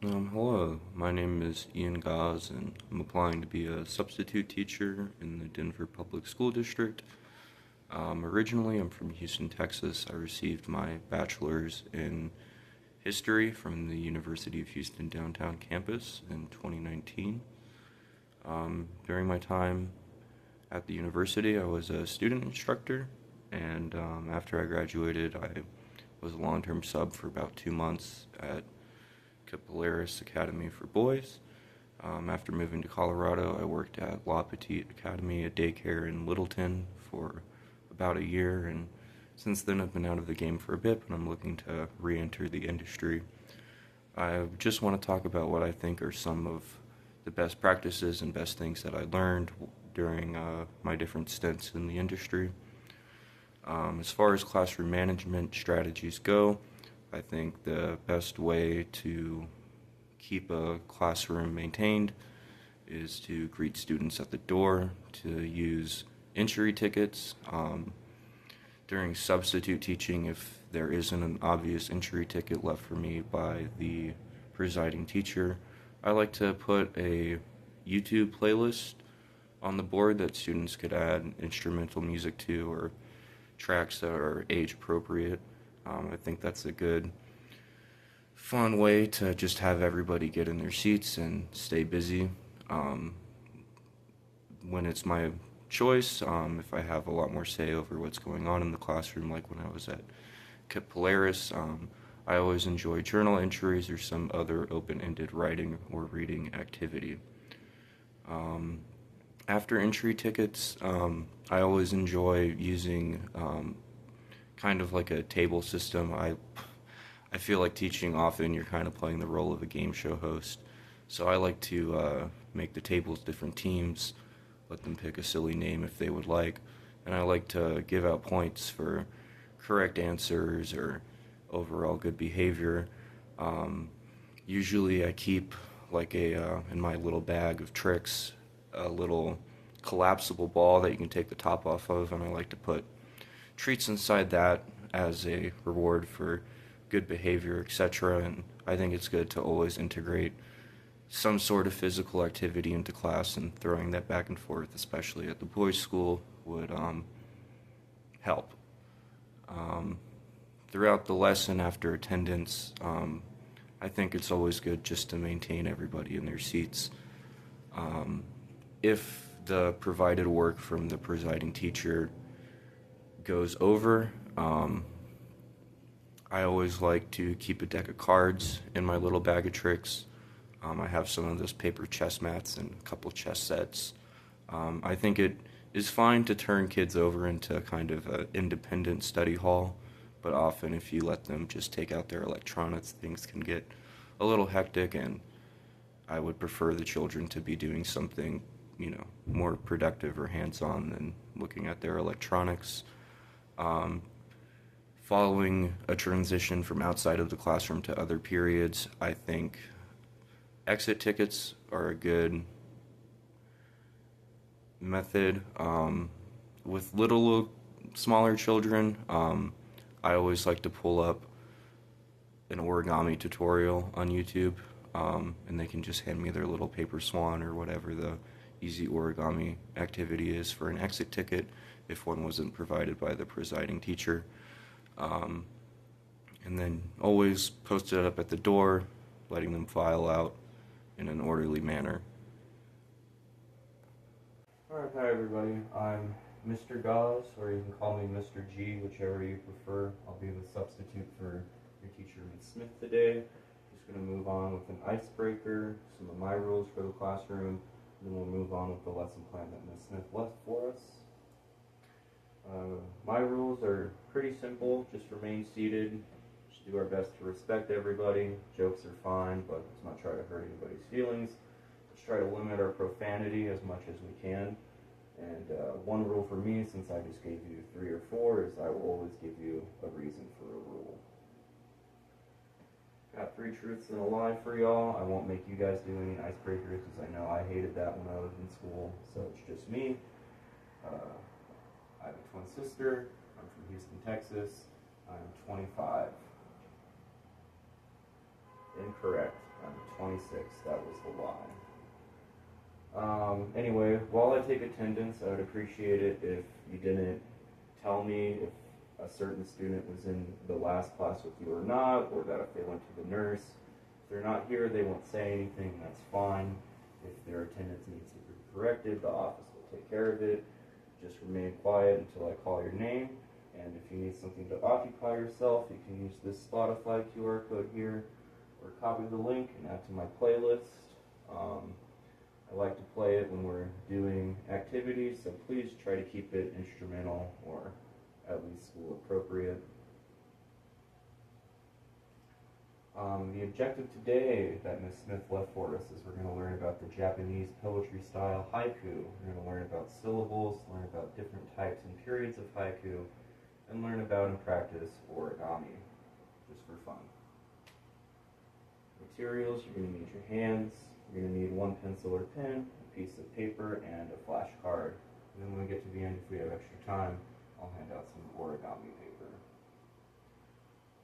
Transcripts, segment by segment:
Hello, my name is Ian Gaz, and I'm applying to be a substitute teacher in the Denver Public School District. Originally, I'm from Houston, Texas. I received my bachelor's in history from the University of Houston downtown campus in 2019. During my time at the university, I was a student instructor, and after I graduated, I was a long-term sub for about 2 months at Polaris Academy for Boys. After moving to Colorado, I worked at La Petite Academy, a daycare in Littleton, for about a year, and since then I've been out of the game for a bit, but I'm looking to re-enter the industry. I just want to talk about what I think are some of the best practices and best things that I learned during my different stints in the industry. As far as classroom management strategies go, I think the best way to keep a classroom maintained is to greet students at the door, to use entry tickets. During substitute teaching, if there isn't an obvious entry ticket left for me by the presiding teacher, I like to put a YouTube playlist on the board that students could add instrumental music to, or tracks that are age appropriate. I think that's a good, fun way to just have everybody get in their seats and stay busy. When it's my choice, if I have a lot more say over what's going on in the classroom, like when I was at Polaris, I always enjoy journal entries or some other open-ended writing or reading activity. After entry tickets, I always enjoy using kind of like a table system. I feel like teaching often you're kind of playing the role of a game show host. So I like to make the tables different teams, let them pick a silly name if they would like, and I like to give out points for correct answers or overall good behavior. Usually I keep like in my little bag of tricks, a little collapsible ball that you can take the top off of, and I like to put treats inside that as a reward for good behavior, etc. And I think it's good to always integrate some sort of physical activity into class, and throwing that back and forth, especially at the boys' school, would help. Throughout the lesson, after attendance, I think it's always good just to maintain everybody in their seats. If the provided work from the presiding teacher goes over, I always like to keep a deck of cards in my little bag of tricks. I have some of those paper chess mats and a couple chess sets. I think it is fine to turn kids over into kind of an independent study hall, but often if you let them just take out their electronics, things can get a little hectic, and I would prefer the children to be doing something, more productive or hands-on than looking at their electronics. Following a transition from outside of the classroom to other periods, I think exit tickets are a good method. With smaller children, I always like to pull up an origami tutorial on YouTube, and they can just hand me their little paper swan or whatever the easy origami activity is for an exit ticket if one wasn't provided by the presiding teacher. And then always post it up at the door, letting them file out in an orderly manner. Alright, hi everybody. I'm Mr. Gauze, or you can call me Mr. G, whichever you prefer. I'll be the substitute for your teacher, Ms. Smith, today. Just going to move on with an icebreaker, some of my rules for the classroom, and then we'll move on with the lesson plan that Ms. Smith left for us. My rules are pretty simple. Just remain seated. Just do our best to respect everybody. Jokes are fine, but let's not try to hurt anybody's feelings. Let's try to limit our profanity as much as we can. And one rule for me, since I just gave you 3 or 4, is I will always give you a reason for a rule. Got 3 truths and a lie for y'all. I won't make you guys do any icebreakers because I know I hated that when I was in school, so it's just me. I have a twin sister. I'm from Houston, Texas. I'm 25. Incorrect. I'm 26. That was the lie. Anyway, while I take attendance, I would appreciate it if you didn't tell me if a certain student was in the last class with you or not, or that if they went to the nurse. If they're not here, they won't say anything, that's fine. If their attendance needs to be corrected, the office will take care of it. Just remain quiet until I call your name. And if you need something to occupy yourself, you can use this Spotify QR code here, or copy the link and add to my playlist. I like to play it when we're doing activities, so please try to keep it instrumental or at least school appropriate. The objective today that Ms. Smith left for us is we're going to learn about the Japanese poetry style haiku. We're going to learn about syllables, learn about different types and periods of haiku, and learn about and practice origami, just for fun. Materials, you're going to need your hands, you're going to need one pencil or pen, a piece of paper, and a flashcard. And then when we get to the end, if we have extra time, I'll hand out some origami paper.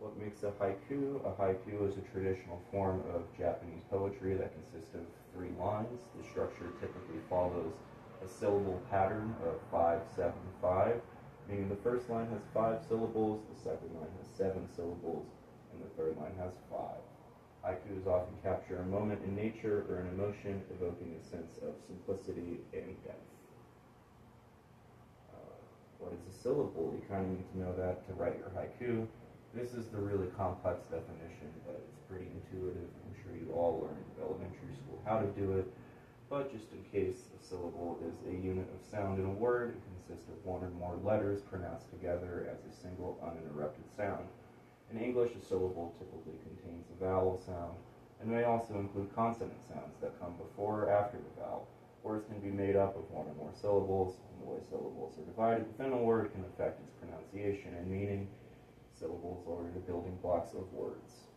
What makes a haiku? A haiku is a traditional form of Japanese poetry that consists of 3 lines. The structure typically follows a syllable pattern of 5, 7, 5, meaning the first line has 5 syllables, the second line has 7 syllables, and the third line has 5. Haikus often capture a moment in nature or an emotion, evoking a sense of simplicity and depth. What is a syllable? You kind of need to know that to write your haiku. This is the really complex definition, but it's pretty intuitive. I'm sure you all learned in elementary school how to do it, but just in case, a syllable is a unit of sound in a word. It consists of 1 or more letters pronounced together as a single uninterrupted sound. In English, a syllable typically contains a vowel sound and may also include consonant sounds that come before or after the vowel. Words can be made up of 1 or more syllables, and the way syllables are divided within a word can affect its pronunciation and meaning. Syllables are the building blocks of words.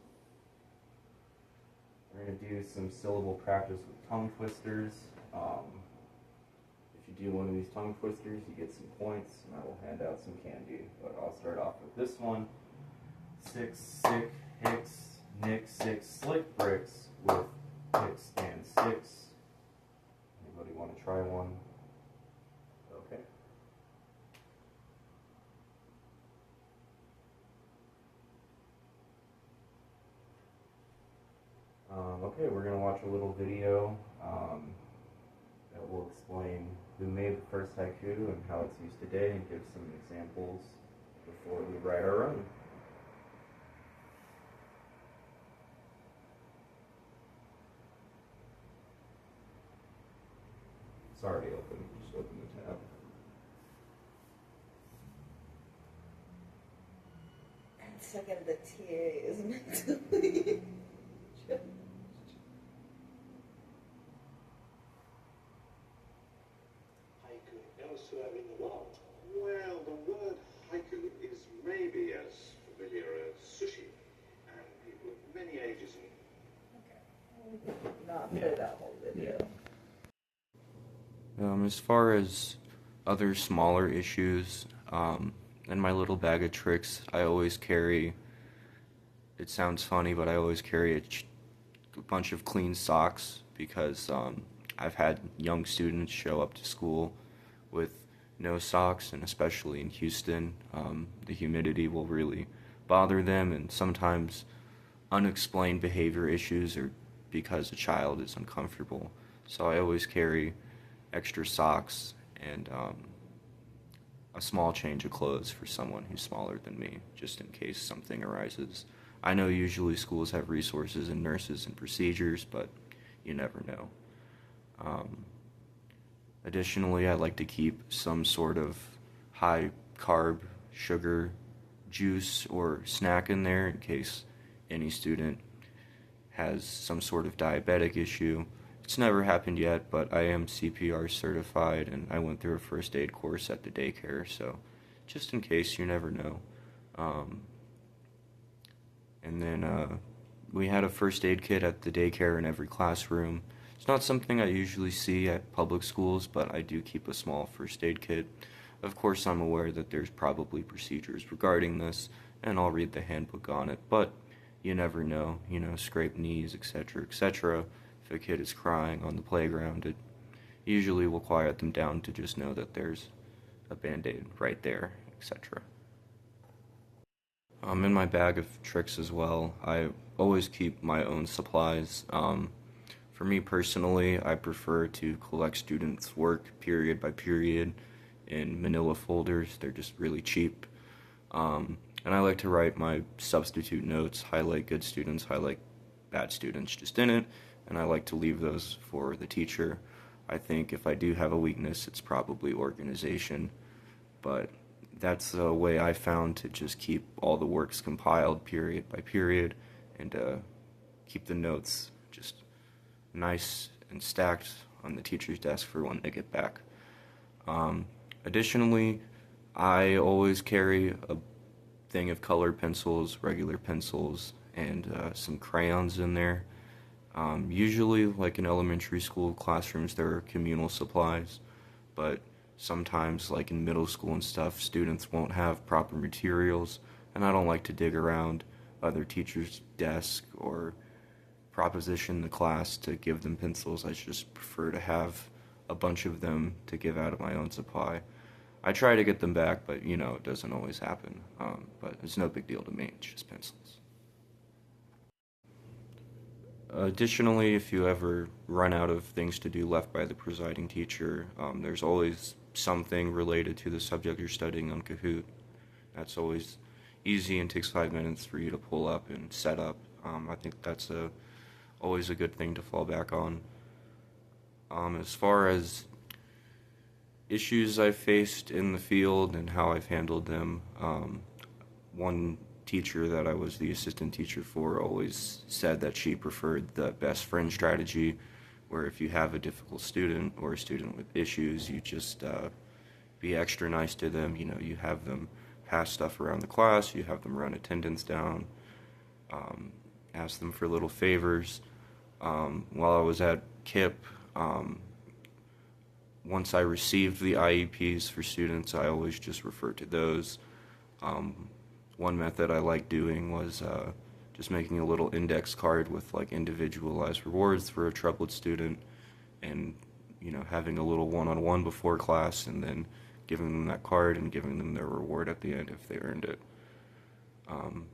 We're going to do some syllable practice with tongue twisters. If you do one of these tongue twisters, you get some points, and I will hand out some candy. But I'll start off with this one. 6, sick, hicks, nick, 6 slick bricks with picks and sticks. Anybody want to try one? Okay. Okay, we're going to watch a little video that will explain who made the first haiku and how it's used today, and give some examples before we write our own. It's already open. Just open the tab. And second, the TA is mentally. Haiku elsewhere in the world? Well, the word haiku is maybe as familiar as sushi, and people of many ages and Not play that whole video. As far as other smaller issues, in my little bag of tricks, I always carry, it sounds funny, but I always carry a bunch of clean socks because I've had young students show up to school with no socks, and especially in Houston, the humidity will really bother them, and sometimes unexplained behavior issues are because a child is uncomfortable. So I always carry extra socks and a small change of clothes for someone who's smaller than me, just in case something arises. I know usually schools have resources and nurses and procedures, but you never know. Additionally, I like to keep some sort of high carb, sugar, juice, or snack in there in case any student has some sort of diabetic issue. It's never happened yet, but I am CPR certified, and I went through a first aid course at the daycare, so just in case, you never know. And then we had a first aid kit at the daycare in every classroom. It's not something I usually see at public schools, but I do keep a small first aid kit. Of course, I'm aware that there's probably procedures regarding this, and I'll read the handbook on it, but you never know, scrape knees, etc., etc. If a kid is crying on the playground, it usually will quiet them down to just know that there's a band-aid right there, etc. In my bag of tricks as well, I always keep my own supplies. For me personally, I prefer to collect students' work period by period in manila folders. They're just really cheap. And I like to write my substitute notes, highlight good students, highlight bad students just in it, and I like to leave those for the teacher. I think if I do have a weakness, it's probably organization, but that's a way I found to just keep all the works compiled period by period and keep the notes just nice and stacked on the teacher's desk for when they get back. Um, Additionally, I always carry a thing of colored pencils, regular pencils, and some crayons in there. Usually, like in elementary school classrooms, there are communal supplies, but sometimes, like in middle school and stuff, students won't have proper materials, and I don't like to dig around other teachers' desks or proposition the class to give them pencils. I just prefer to have a bunch of them to give out of my own supply. I try to get them back, but it doesn't always happen. But it's no big deal to me, it's just pencils. Additionally, if you ever run out of things to do left by the presiding teacher, there's always something related to the subject you're studying on Kahoot. That's always easy and takes 5 minutes for you to pull up and set up. I think that's always a good thing to fall back on. As far as issues I've faced in the field and how I've handled them, one teacher that I was the assistant teacher for always said that she preferred the best friend strategy, where if you have a difficult student or a student with issues, you just be extra nice to them. You have them pass stuff around the class, you have them run attendance down, ask them for little favors. While I was at KIP, once I received the IEPs for students, I always just referred to those. One method I liked doing was just making a little index card with like individualized rewards for a troubled student, and having a little one-on-one before class, and then giving them that card and giving them their reward at the end if they earned it.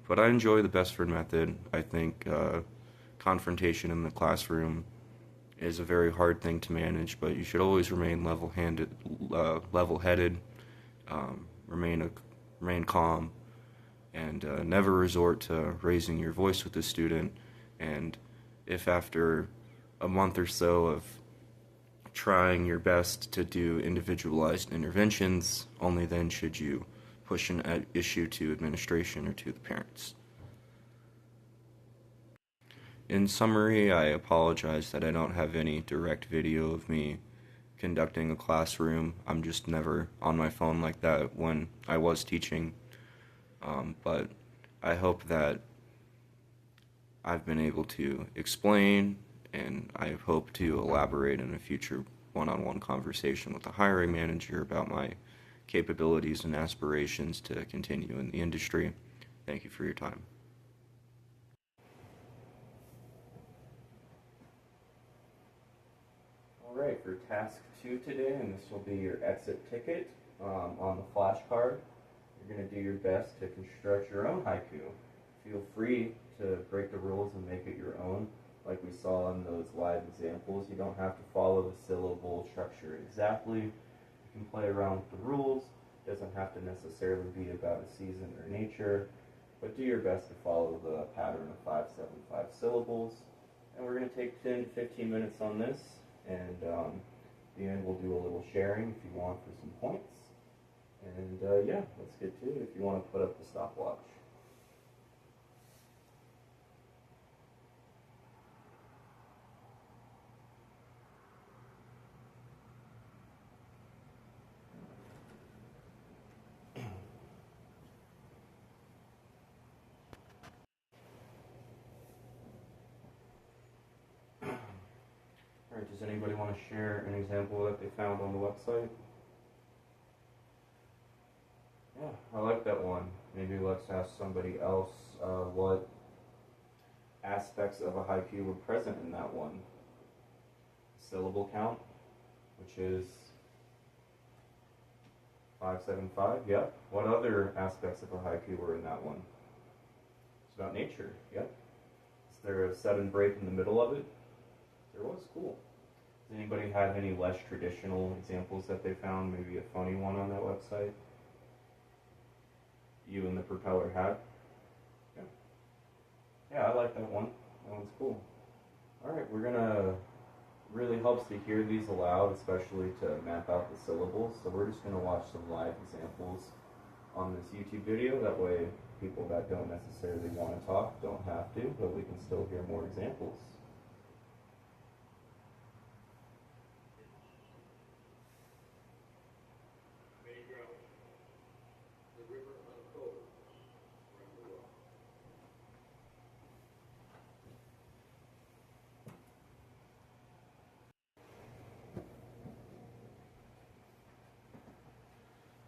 But I enjoy the best friend method. I think confrontation in the classroom is a very hard thing to manage, but you should always remain level-headed, remain calm, and never resort to raising your voice with the student. And if after a month or so of trying your best to do individualized interventions, only then should you push an issue to administration or to the parents. In summary, I apologize that I don't have any direct video of me conducting a classroom. I'm just never on my phone like that when I was teaching. But I hope that I've been able to explain, and I hope to elaborate in a future one-on-one conversation with the hiring manager about my capabilities and aspirations to continue in the industry. Thank you for your time. Alright, for task 2 today, and this will be your exit ticket on the flashcard, you're going to do your best to construct your own haiku. Feel free to break the rules and make it your own. Like we saw in those live examples, you don't have to follow the syllable structure exactly. You can play around with the rules. It doesn't have to necessarily be about a season or nature, but do your best to follow the pattern of 5-7-5 syllables. And we're going to take 10 to 15 minutes on this, and at the end we'll do a little sharing if you want for some points. And yeah, let's get to it if you want to put up the stopwatch. Alright, does anybody want to share an example that they found on the website? Yeah, I like that one. Maybe let's ask somebody else what aspects of a haiku were present in that one? Syllable count, which is 575, yep. What other aspects of a haiku were in that one? It's about nature, yep. Is there a 7 break in the middle of it? There was, cool. Does anybody have any less traditional examples that they found? Maybe a funny one on that website? You and the propeller hat? Yeah. Yeah, I like that one. That one's cool. Alright, we're gonna, really helps to hear these aloud, especially to map out the syllables. So we're just gonna watch some live examples on this YouTube video. That way people that don't necessarily want to talk don't have to, but we can still hear more examples.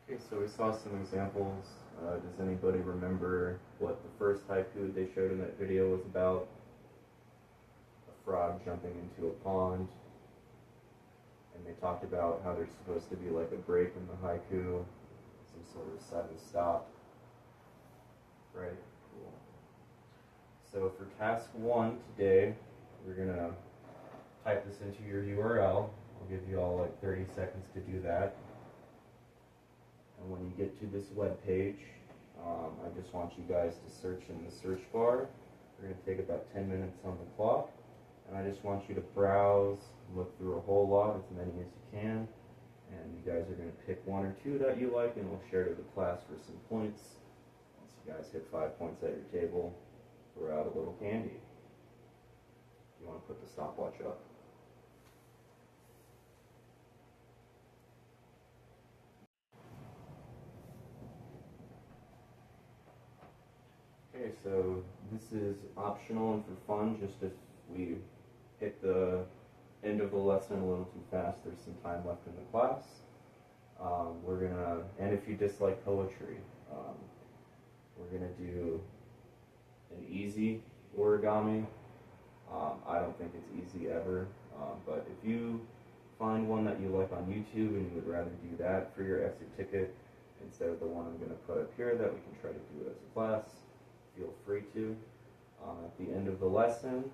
Okay, so we saw some examples. Does anybody remember what the first haiku they showed in that video was about? A frog jumping into a pond. And they talked about how there's supposed to be like a break in the haiku, some sort of sudden stop. Right, cool. So for task 1 today, we're gonna type this into your URL. I'll give you all like 30 seconds to do that. And when you get to this web page, I just want you guys to search in the search bar. We're going to take about 10 minutes on the clock. And I just want you to browse, look through a whole lot, as many as you can. And you guys are going to pick 1 or 2 that you like, and we'll share to the class for some points. Once you guys hit 5 points at your table, throw out a little candy. You want to put the stopwatch up. Okay, so this is optional and for fun, just if we hit the end of the lesson a little too fast, there's some time left in the class. And if you dislike poetry, we're gonna do an easy origami. I don't think it's easy ever, but if you find one that you like on YouTube and you would rather do that for your exit ticket instead of the one I'm gonna put up here that we can try to do it as a class, feel free to. At the end of the lesson,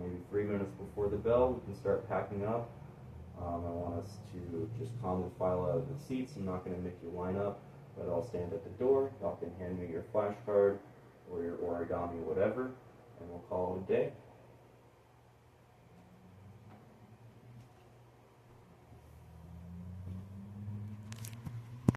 maybe 3 minutes before the bell, we can start packing up. I want us to just calmly file out of the seats. I'm not going to make you line up, but I'll stand at the door. Y'all can hand me your flashcard or your origami, whatever, and we'll call it a day.